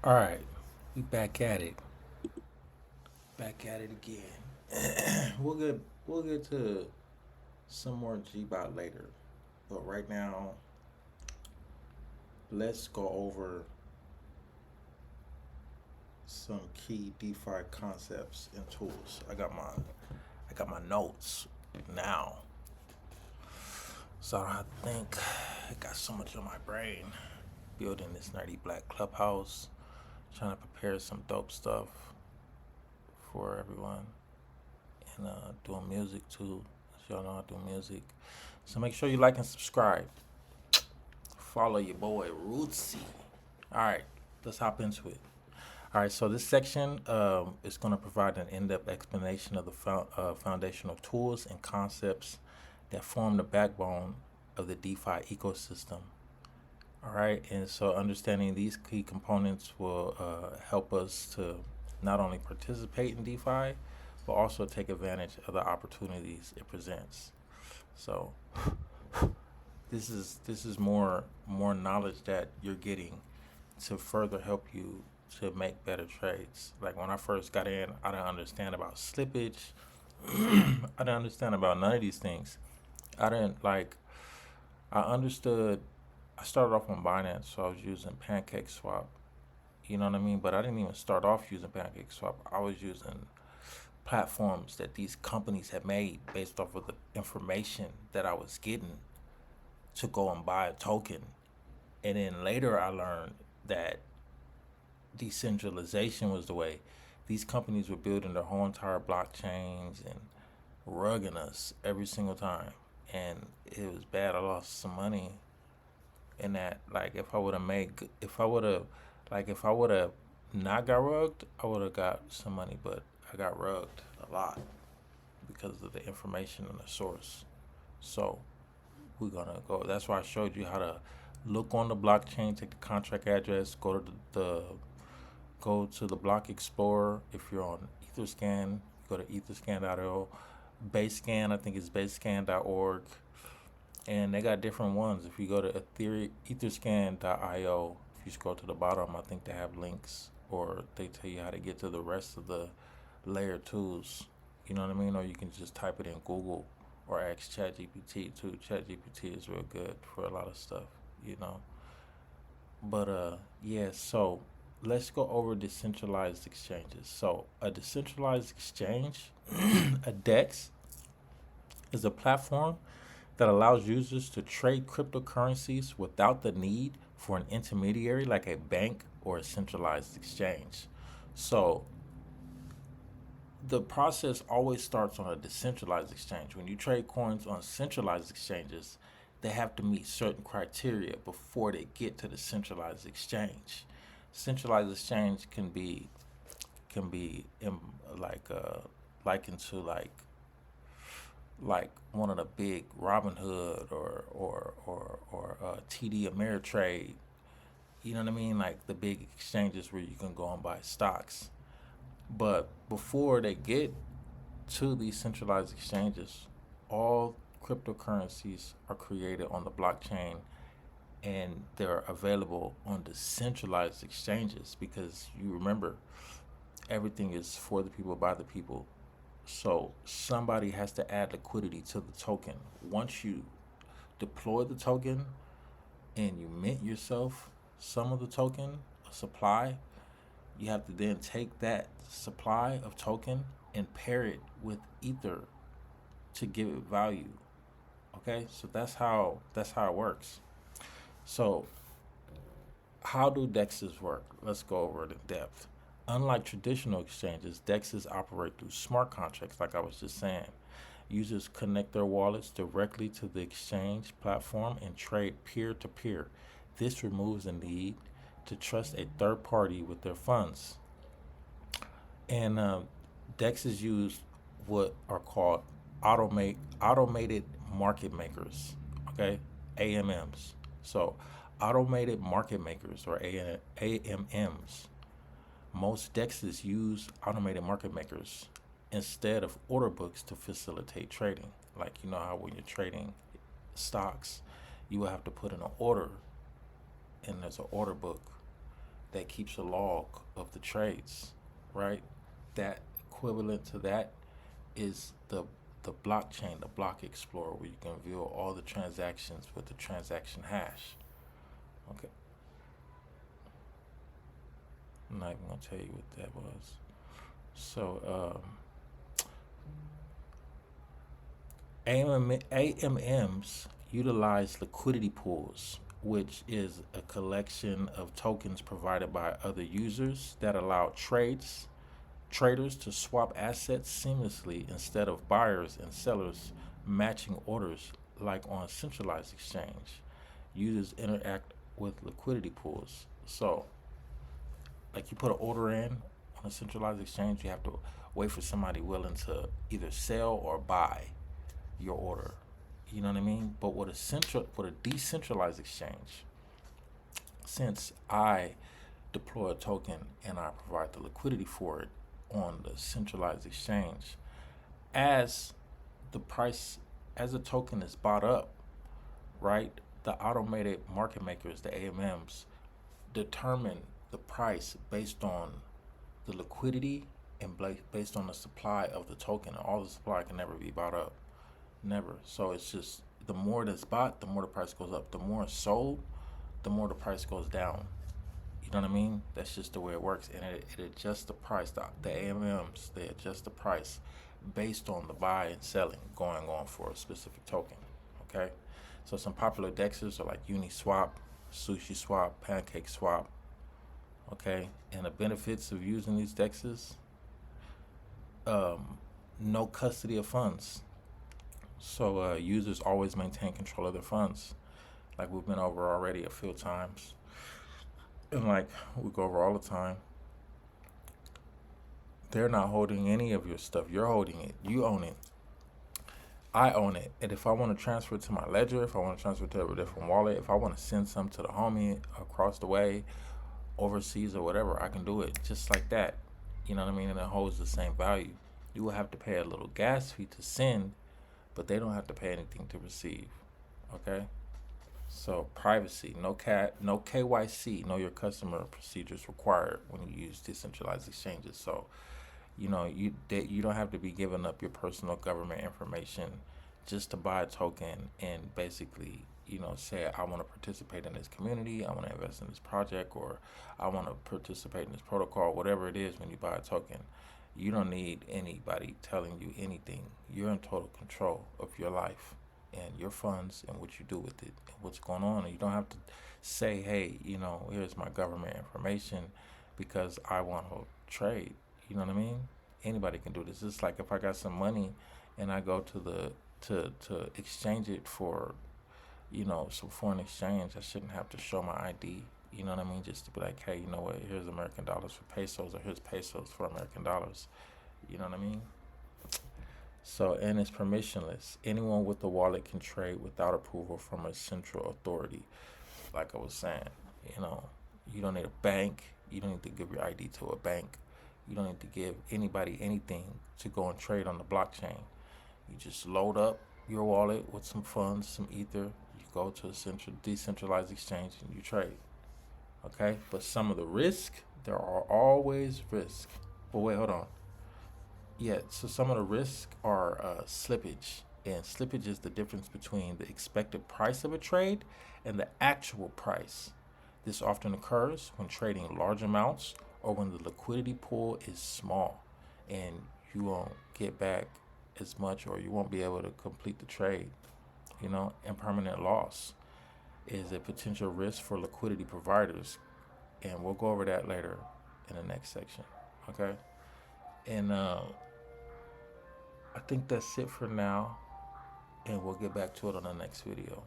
All right, we back at it. Back at it again. we'll get to some more Gbot later, but right now let's go over some key DeFi concepts and tools. I got my notes now, so I don't have to think. I got so much on my brain. Building this nerdy black clubhouse, trying to prepare some dope stuff for everyone, and doing music too. So y'all know I do music. So make sure you like and subscribe. Follow your boy Rootsy. All right, let's hop into it. All right, so this section is going to provide an in-depth explanation of the foundational tools and concepts that form the backbone of the DeFi ecosystem. All right, and so understanding these key components will help us to not only participate in DeFi, but also take advantage of the opportunities it presents. So this is more knowledge that you're getting to further help you to make better trades. Like when I first got in, I didn't understand about slippage. I didn't understand about none of these things. I didn't like. I understood. I started off on Binance, so I was using Pancake Swap. You know what I mean? But I didn't even start off using Pancake Swap. I was using platforms that these companies had made based off of the information that I was getting to go and buy a token. And then later I learned that decentralization was the way. These companies were building their whole entire blockchains and rugging us every single time. And it was bad. I lost some money in that. Like if I would have not got rugged, I would have got some money, but I got rugged a lot because of the information and the source. So we're gonna go. That's why I showed you how to look on the blockchain, take the contract address, go to the block explorer. If you're on Etherscan, go to etherscan.io. Basescan, I think it's basescan.org. And they got different ones. If you go to etherscan.io, if you scroll to the bottom, I think they have links or they tell you how to get to the rest of the layer twos. You know what I mean? Or you can just type it in Google or ask ChatGPT too. ChatGPT is real good for a lot of stuff, you know. But yeah, so let's go over decentralized exchanges. So a decentralized exchange, a DEX, is a platform that allows users to trade cryptocurrencies without the need for an intermediary like a bank or a centralized exchange. So the process always starts on a decentralized exchange. When you trade coins on centralized exchanges, they have to meet certain criteria before they get to the centralized exchange. Centralized exchange can be like likened to like one of the big Robin Hood or TD Ameritrade. You know what I mean? Like the big exchanges where you can go and buy stocks. But before they get to these centralized exchanges, all cryptocurrencies are created on the blockchain and they're available on the centralized exchanges because you remember everything is for the people by the people. So somebody has to add liquidity to the token. Once you deploy the token and you mint yourself some of the token, a supply, you have to then take that supply of token and pair it with ether to give it value. Okay, so that's how it works. So how do dexes work? Let's go over it in depth. Unlike traditional exchanges, dexes operate through smart contracts, like I was just saying. Users connect their wallets directly to the exchange platform and trade peer to peer. This removes the need to trust a third party with their funds. And dexes use what are called automated market makers. Okay, AMMs. So automated market makers or AMMs. Most dexes use automated market makers instead of order books to facilitate trading. Like you know how when you're trading stocks, you will have to put in an order, and there's an order book. that keeps a log of the trades, right? That equivalent to that is the blockchain, the block explorer, where you can view all the transactions with the transaction hash. Okay, I'm not even gonna tell you what that was. So AMMs utilize liquidity pools, which is a collection of tokens provided by other users that allow traders to swap assets seamlessly instead of buyers and sellers matching orders like on a centralized exchange. Users interact with liquidity pools. So, like you put an order in on a centralized exchange, you have to wait for somebody willing to either sell or buy your order. You know what I mean? But with a decentralized exchange, since I deploy a token and I provide the liquidity for it on the centralized exchange, as the price as a token is bought up, right? The automated market makers, the AMMs, determine the price based on the liquidity and based on the supply of the token. All the supply can never be bought up. Never. So it's just the more that's bought, the more the price goes up. The more it's sold, the more the price goes down. You know what I mean? That's just the way it works. And it adjusts the price. The AMMs, they adjust the price based on the buy and selling going on for a specific token. Okay? So some popular dexes are like Uniswap, SushiSwap, PancakeSwap. Okay? And the benefits of using these dexes, no custody of funds. So users always maintain control of their funds, like we've been over already a few times, and like we go over all the time. They're not holding any of your stuff. You're holding it. You own it. I own it. And if I want to transfer it to my ledger, if I want to transfer it to a different wallet, if I want to send some to the homie across the way, overseas or whatever, I can do it just like that. You know what I mean? And it holds the same value. You will have to pay a little gas fee to send, but they don't have to pay anything to receive. Okay? So privacy, no KYC, know your customer procedures required when you use decentralized exchanges. So, you don't have to be giving up your personal government information just to buy a token and basically, say I want to participate in this community, I want to invest in this project, or I want to participate in this protocol, whatever it is when you buy a token. You don't need anybody telling you anything. You're in total control of your life and your funds and what you do with it and what's going on. And you don't have to say, hey, here's my government information because I want to trade. You know what I mean? Anybody can do this. It's like if I got some money and I go to exchange it for, some foreign exchange, I shouldn't have to show my ID. You know what I mean? Just to be like, hey, you know what? Here's American dollars for pesos, or here's pesos for American dollars. You know what I mean? So, and it's permissionless. Anyone with a wallet can trade without approval from a central authority. Like I was saying, you don't need a bank. You don't need to give your ID to a bank. You don't need to give anybody anything to go and trade on the blockchain. You just load up your wallet with some funds, some ether. You go to a decentralized exchange and you trade. Okay, but some of the risk, there are always risks. But wait, hold on. Yeah, so some of the risks are slippage. And slippage is the difference between the expected price of a trade and the actual price. This often occurs when trading large amounts or when the liquidity pool is small and you won't get back as much, or you won't be able to complete the trade. Impermanent loss is a potential risk for liquidity providers, and we'll go over that later in the next section. Okay, and I think that's it for now, and we'll get back to it on the next video.